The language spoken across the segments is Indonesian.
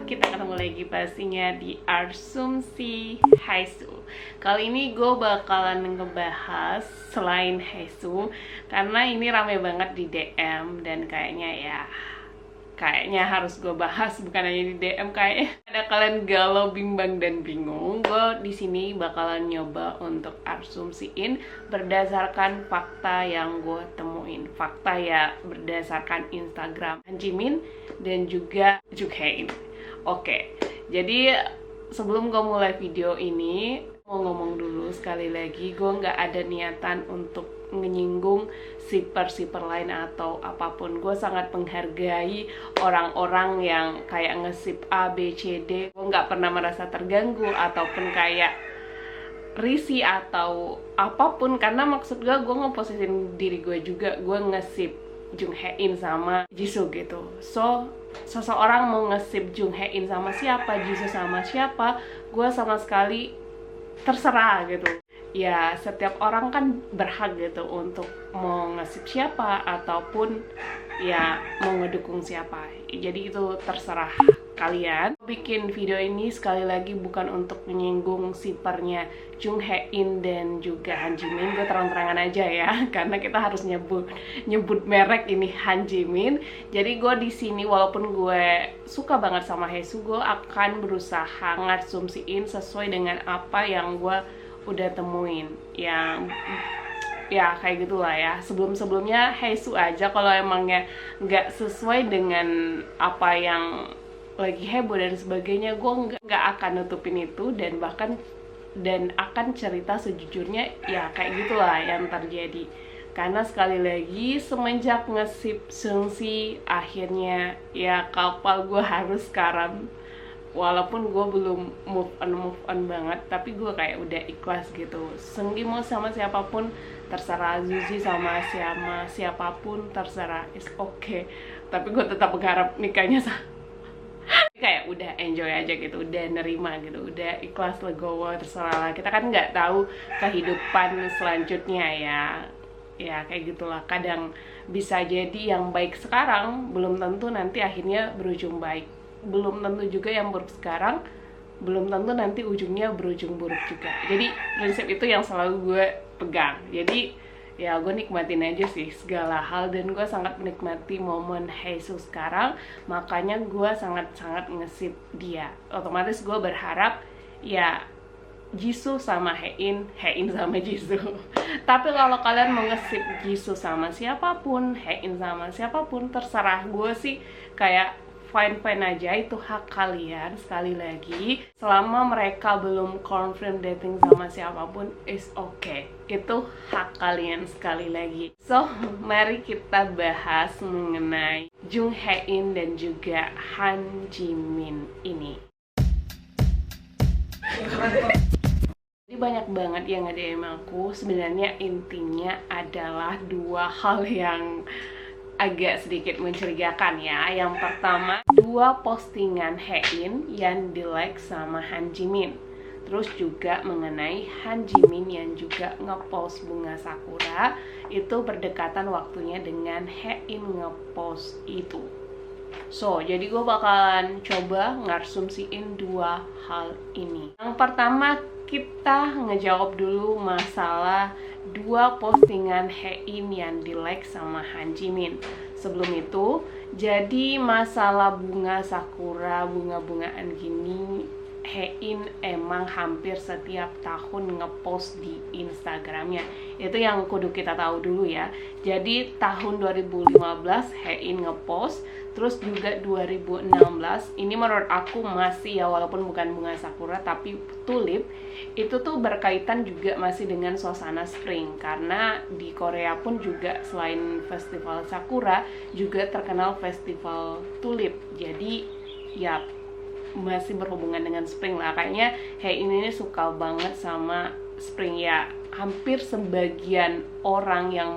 kita ketemu lagi pastinya di Arsumsi Haisu. Kali ini gue bakalan ngebahas selain Haisu, karena ini rame banget di DM dan kayaknya harus gue bahas, bukan hanya di DM. Kayaknya ada kalian galau, bimbang dan bingung. Gue di sini bakalan nyoba untuk asumsiin berdasarkan fakta yang gue temuin. Fakta ya berdasarkan Instagram Han Jimin dan juga Jonghae. Oke, jadi sebelum gue mulai video ini, mau ngomong dulu sekali lagi, gue nggak ada niatan untuk menyinggung shipper lain atau apapun. Gue sangat menghargai orang-orang yang kayak nge-ship A, B, C, D. Gue nggak pernah merasa terganggu ataupun kayak risih atau apapun, karena maksud gue ngeposisin diri gue juga. Gue nge-ship Jonghae sama Jisoo gitu. So, seseorang mau nge-ship Jonghae sama siapa, Jisoo sama siapa, gue sama sekali terserah gitu. Ya, setiap orang kan berhak gitu untuk mau nge-ship siapa ataupun ya mau ngedukung siapa. Jadi itu terserah kalian. Bikin video ini sekali lagi bukan untuk menyinggung shippernya Jonghae dan juga Han Jimin. Gue terang-terangan aja ya, karena kita harus nyebut merek ini Han Jimin. Jadi gue di sini walaupun gue suka banget sama Haisu, gue akan berusaha ngasumsiin sesuai dengan apa yang gue udah temuin. Yang ya kayak gitulah ya. Sebelumnya Haisu aja, kalau emangnya nggak sesuai dengan apa yang lagi heboh dan sebagainya, gue nggak akan nutupin itu dan akan cerita sejujurnya ya kayak gitulah yang terjadi. Karena sekali lagi semenjak nge-ship Seungsi, akhirnya ya kapal gue harus karam. Walaupun gue belum move on banget, tapi gue kayak udah ikhlas gitu. Seunggi mau sama siapapun terserah, Zuzi sama siapapun terserah, is okay. Tapi gue tetap berharap nikahnya kayak udah enjoy aja gitu, udah nerima gitu, udah ikhlas, legowo, terserah lah. Kita kan nggak tahu kehidupan selanjutnya ya kayak gitulah. Kadang bisa jadi yang baik sekarang belum tentu nanti akhirnya berujung baik, belum tentu juga yang buruk sekarang belum tentu nanti ujungnya berujung buruk juga. Jadi prinsip itu yang selalu gue pegang. Jadi ya gue nikmatin aja sih segala hal, dan gue sangat menikmati momen Haisu sekarang. Makanya gue sangat-sangat nge-ship dia. Otomatis gue berharap ya Jisoo sama Hein sama Jisoo. Tapi kalau kalian mau nge-ship Jisoo sama siapapun, Hein sama siapapun, terserah. Gue sih kayak fine aja, itu hak kalian. Sekali lagi, selama mereka belum confirm dating sama siapapun, is okay, itu hak kalian sekali lagi. So, mari kita bahas mengenai Jonghae dan juga Han Jimin ini. Jadi banyak banget yang nge-DM aku. Sebenarnya intinya adalah dua hal yang agak sedikit mencurigakan ya. Yang pertama, dua postingan Hein yang di-like sama Han Jimin. Terus juga mengenai Han Jimin yang juga ngepost bunga sakura, itu berdekatan waktunya dengan Hein ngepost itu. So, jadi gue bakalan coba ngasumsiin dua hal ini. Yang pertama, kita ngejawab dulu masalah dua postingan Hein yang di-like sama Han Jimin. Sebelum itu, jadi masalah bunga sakura, bunga-bungaan gini, Hein emang hampir setiap tahun ngepost di Instagramnya. Itu yang kudu kita tahu dulu ya. Jadi tahun 2015 Hein ngepost, terus juga 2016. Ini menurut aku masih ya, walaupun bukan bunga sakura tapi tulip, itu tuh berkaitan juga masih dengan suasana spring. Karena di Korea pun juga selain festival sakura, juga terkenal festival tulip. Jadi ya masih berhubungan dengan spring lah. Kayaknya Hein ini suka banget sama spring ya. Hampir sebagian orang yang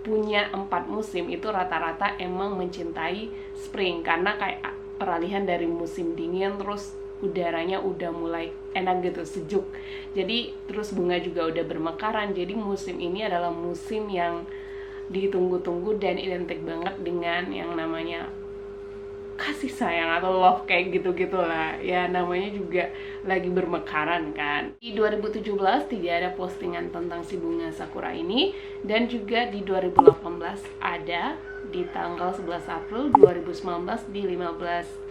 punya 4 musim itu rata-rata emang mencintai spring, karena kayak peralihan dari musim dingin, terus udaranya udah mulai enak gitu, sejuk. Jadi terus bunga juga udah bermekaran. Jadi musim ini adalah musim yang ditunggu-tunggu dan identik banget dengan yang namanya kasih sayang atau love kayak gitu-gitulah ya, namanya juga lagi bermekaran kan. Di 2017 tidak ada postingan tentang si bunga sakura ini, dan juga di 2018 ada di tanggal 11 April, 2019 di 15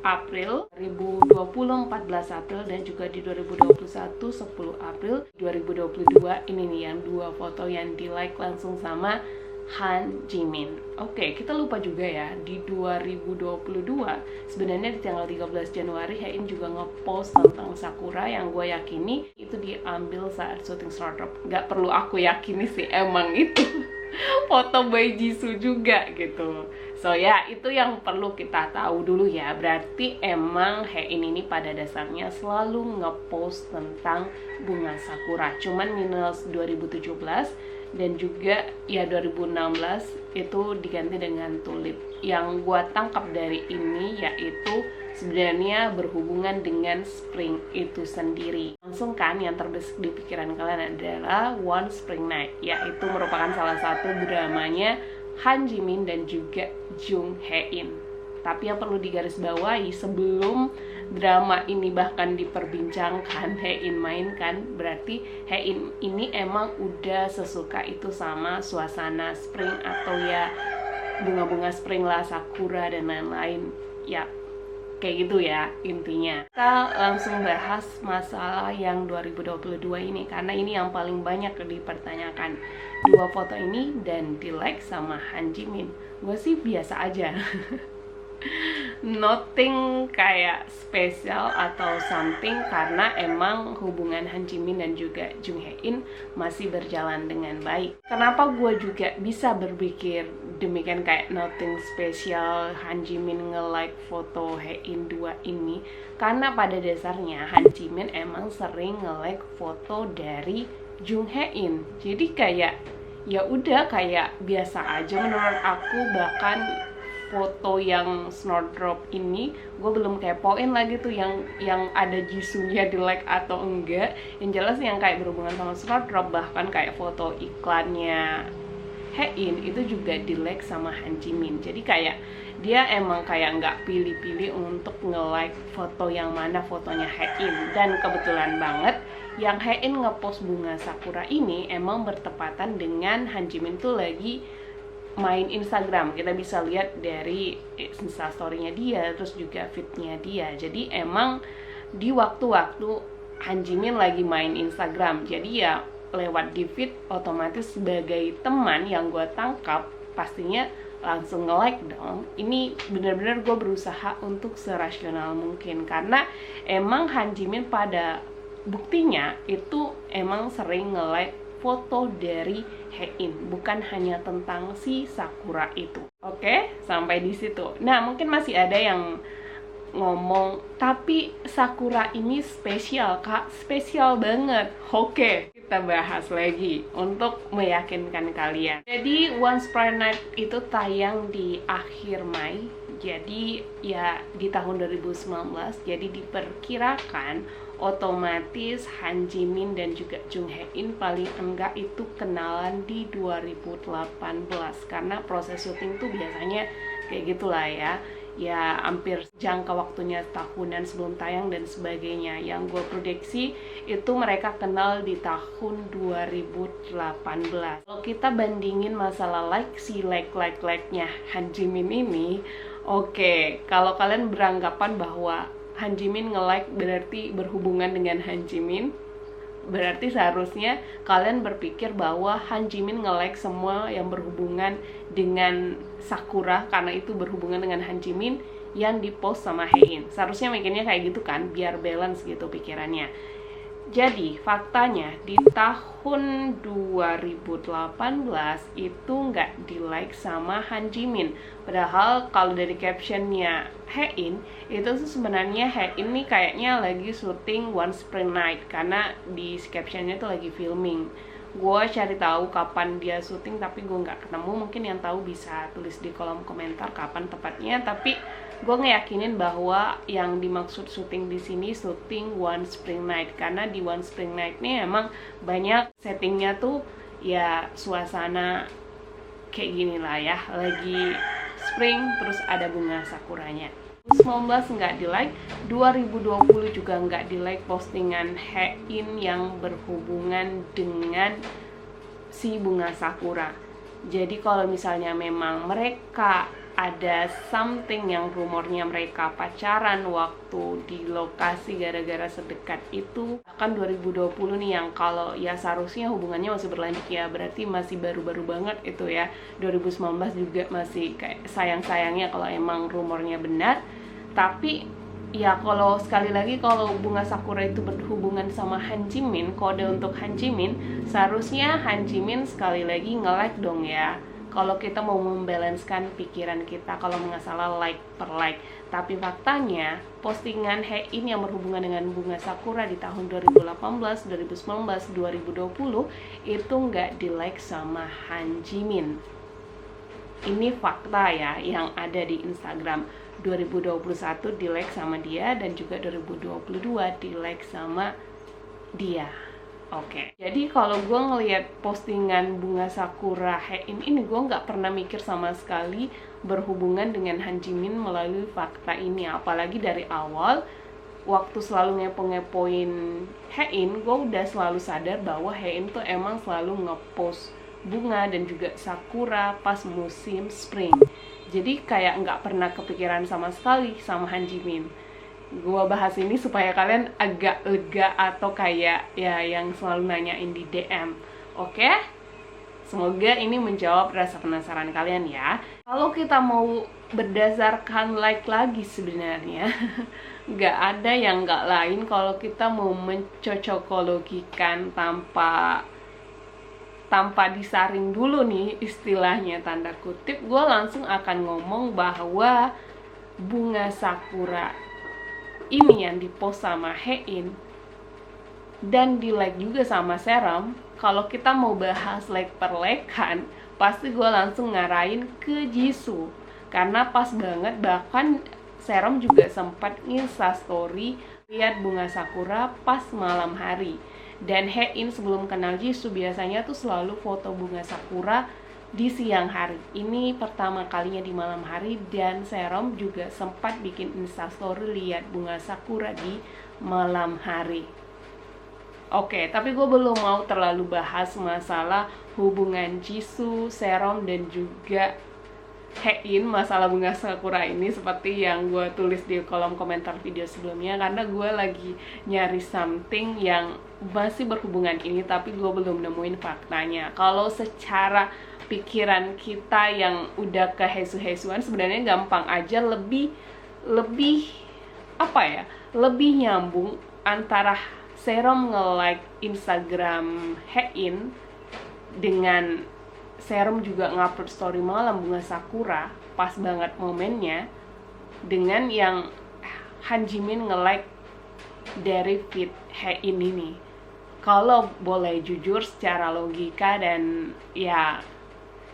April, 2020 14 April, dan juga di 2021 10 April. 2022 ini nih yang dua foto yang di like langsung sama Han Jimin. Oke, kita lupa juga ya, di 2022 sebenarnya di tanggal 13 Januari Haein juga ngepost tentang Sakura yang gue yakini itu diambil saat syuting Snowdrop. Gak perlu aku yakini sih, emang itu foto by Jisoo juga gitu. So ya, itu yang perlu kita tahu dulu ya. Berarti emang Haein ini pada dasarnya selalu ngepost tentang bunga sakura. Cuman minus 2017 dan juga ya 2016 itu diganti dengan tulip. Yang gua tangkap dari ini yaitu sebenarnya berhubungan dengan spring itu sendiri. Langsung kan yang terbesit di pikiran kalian adalah One Spring Night, yaitu merupakan salah satu dramanya Han Jimin dan juga Jung Hae-in. Tapi yang perlu digarisbawahi, sebelum drama ini bahkan diperbincangkan, Hae-in mainkan, berarti Hae-in ini emang udah sesuka itu sama suasana spring atau ya bunga-bunga spring lah, sakura dan lain-lain ya, kayak gitu ya intinya. Kita langsung bahas masalah yang 2022 ini, karena ini yang paling banyak dipertanyakan. Dua foto ini dan di like sama Han Jimin. Gue sih biasa aja. Nothing kayak spesial atau something, karena emang hubungan Han Jimin dan juga Jung Hae-in masih berjalan dengan baik. Kenapa gue juga bisa berpikir demikian, kayak nothing spesial Han Jimin nge-like foto Hae-in 2 ini? Karena pada dasarnya Han Jimin emang sering nge-like foto dari Jung Hae-in. Jadi kayak ya udah kayak biasa aja menurut aku. Bahkan foto yang Snowdrop ini gue belum kepoin lagi tuh yang ada Jisoo-nya di like atau enggak. Yang jelas yang kayak berhubungan sama Snowdrop, bahkan kayak foto iklannya Hae-in itu juga di like sama Han Jimin. Jadi kayak dia emang kayak nggak pilih-pilih untuk nge-like foto yang mana fotonya Hae-in. Dan kebetulan banget yang Hae-in ngepost bunga sakura ini emang bertepatan dengan Han Jimin tuh lagi main Instagram. Kita bisa lihat dari instastory-nya dia, terus juga feed-nya dia. Jadi emang di waktu-waktu Han Jimin lagi main Instagram, jadi ya lewat di feed otomatis sebagai teman yang gue tangkap pastinya langsung nge-like dong. Ini bener-bener gue berusaha untuk serasional mungkin, karena emang Han Jimin pada buktinya itu emang sering nge-like foto dari Hae-in, bukan hanya tentang si Sakura itu. Oke, sampai di situ. Nah, mungkin masih ada yang ngomong, tapi Sakura ini spesial, Kak. Spesial banget. Oke, kita bahas lagi untuk meyakinkan kalian. Jadi, One Spring Night itu tayang di akhir Mei. Jadi, ya di tahun 2019. Jadi diperkirakan otomatis Han Jimin dan juga Jung Hae-in paling enggak itu kenalan di 2018, karena proses syuting tuh biasanya kayak gitulah ya. Ya hampir jangka waktunya tahunan sebelum tayang dan sebagainya. Yang gue prediksi itu mereka kenal di tahun 2018. Kalau kita bandingin masalah like-nya Han Jimin ini, oke, kalau kalian beranggapan bahwa Han Jimin nge-like berarti berhubungan dengan Han Jimin, berarti seharusnya kalian berpikir bahwa Han Jimin nge-like semua yang berhubungan dengan Sakura karena itu berhubungan dengan Han Jimin yang dipost sama Hae-in. Seharusnya mikirnya kayak gitu kan, biar balance gitu pikirannya. Jadi faktanya di tahun 2018 itu nggak di like sama Han Jimin. Padahal kalau dari captionnya Hae-in itu tuh sebenarnya Hae-in nih kayaknya lagi syuting One Spring Night, karena di captionnya tuh lagi filming. Gue cari tahu kapan dia syuting tapi gue nggak ketemu. Mungkin yang tahu bisa tulis di kolom komentar kapan tepatnya. Tapi gue ngeyakinin bahwa yang dimaksud syuting di sini syuting One Spring Night, karena di One Spring Night nih emang banyak settingnya tuh ya suasana kayak gini lah ya, lagi spring, terus ada bunga sakuranya. 2019 nggak di like, 2020 juga nggak di like postingan Hein yang berhubungan dengan si bunga sakura. Jadi kalau misalnya memang mereka ada something yang rumornya mereka pacaran waktu di lokasi gara-gara sedekat itu, kan 2020 nih yang kalau ya seharusnya hubungannya masih berlanjut ya, berarti masih baru-baru banget itu ya. 2019 juga masih kayak sayang-sayangnya kalau emang rumornya benar. Tapi ya kalau sekali lagi kalau bunga sakura itu berhubungan sama Han Jimin, kode untuk Han Jimin, seharusnya Han Jimin sekali lagi nge-like dong ya. Kalau kita mau membalanskan pikiran kita, kalau nggak salah like per like. Tapi faktanya, postingan Hein yang berhubungan dengan bunga sakura di tahun 2018, 2019, 2020 itu nggak di like sama Han Jimin. Ini fakta ya yang ada di Instagram. 2021 di like sama dia, dan juga 2022 di like sama dia. Oke. Jadi kalau gue ngelihat postingan bunga sakura Hein ini, gue nggak pernah mikir sama sekali berhubungan dengan Han Jimin melalui fakta ini. Apalagi dari awal, waktu selalu ngepo-ngepoin Hein, gue udah selalu sadar bahwa Hein tuh emang selalu ngepost bunga dan juga sakura pas musim spring. Jadi kayak nggak pernah kepikiran sama sekali sama Han Jimin. Gua bahas ini supaya kalian agak lega atau kayak ya yang selalu nanyain di DM. Oke? Semoga ini menjawab rasa penasaran kalian ya. Kalau kita mau berdasarkan like lagi sebenarnya nggak ada yang nggak lain kalau kita mau mencocokologikan tanpa disaring dulu nih istilahnya tanda kutip, gue langsung akan ngomong bahwa bunga sakura ini yang dipost sama Hein dan di like juga sama Serom. Kalau kita mau bahas like per like kan, pasti gue langsung ngarahin ke Jisoo, karena pas banget. Bahkan Serom juga sempat nge-Insta story lihat bunga sakura pas malam hari. Dan Hein sebelum kenal Jisoo biasanya tuh selalu foto bunga sakura di siang hari. Ini pertama kalinya di malam hari, dan Serom juga sempat bikin instastory lihat bunga sakura di malam hari. Oke, tapi gue belum mau terlalu bahas masalah hubungan Jisoo, Serom, dan juga Hein masalah bunga sakura ini seperti yang gue tulis di kolom komentar video sebelumnya, karena gue lagi nyari something yang masih berhubungan ini tapi gue belum nemuin faktanya. Kalau secara pikiran kita yang udah ke hesu-hesuan sebenarnya gampang aja, lebih apa ya, lebih nyambung antara Serom nge-like Instagram Hein dengan Serom juga ngupload story malam bunga sakura, pas banget momennya, dengan yang Han Jimin nge-like dari feed Hein ini. Kalau boleh jujur secara logika, dan ya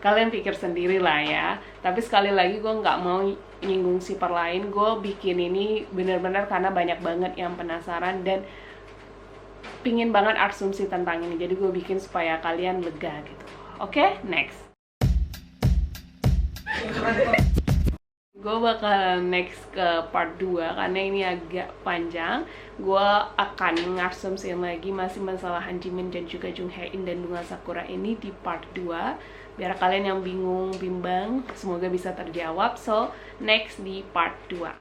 kalian pikir sendiri lah ya. Tapi sekali lagi gue nggak mau nyinggung sifat lain. Gue bikin ini bener-bener karena banyak banget yang penasaran dan pingin banget asumsi tentang ini. Jadi gue bikin supaya kalian lega gitu. Oke, next. Gue bakal next ke part 2 karena ini agak panjang. Gue akan ngasumsiin lagi masih masalah Han Jimin dan juga Jung Hein dan bunga sakura ini di part 2, biar kalian yang bingung, bimbang semoga bisa terjawab. So, next di part 2.